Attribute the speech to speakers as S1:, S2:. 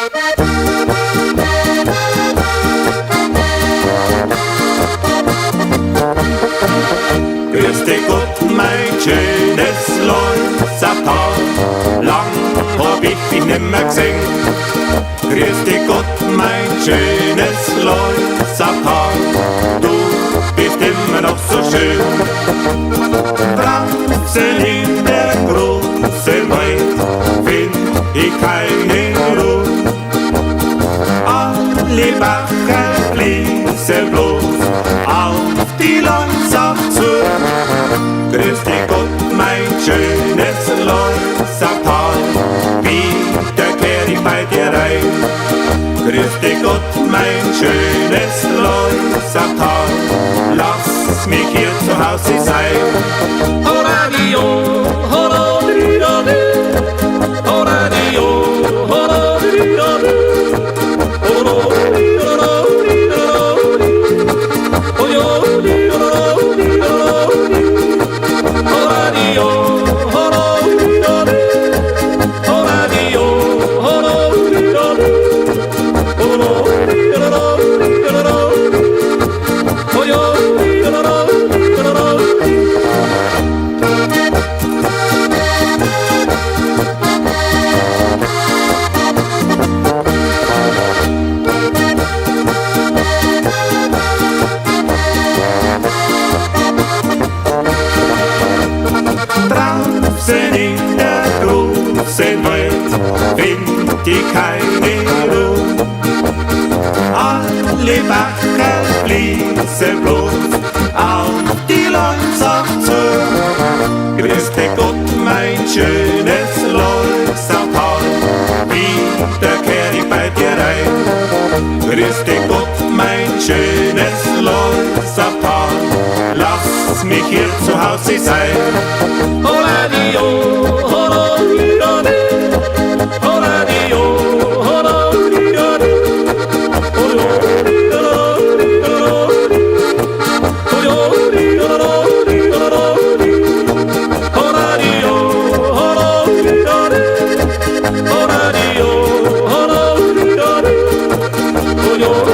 S1: Grüß dich Gott, mein schönes Leusertal, lang hab ich dich nimmer gesehen. Grüß dich Gott, mein schönes Leusertal, du bist immer noch so schön. Draußen in der großen Welt find ich keine Ruhe. Alle Bacher fließen bloß auf die Leusach zu. Grüß dich Gott, mein schönes Leusachtal, wieder kehr ich bei dir rein. Grüß dich Gott, mein schönes Leusachtal, lass mich hier zu Hause sein.
S2: Horadio, horadidadu, horadio, horadidadu,
S1: Draußen in der großen Welt find ich keine Ruhe. Alle Bacher fließen bloß auf die Leusach zu. Grüß dich Gott, mein schönes Leusachtal, wieder kehr ich bei dir rein. Grüß dich Gott, mein schönes Leusachtal, lass mich hier zu Hause sein.
S2: horadio, horadidadu, horadio, horadidadu, horadio, horadidadu,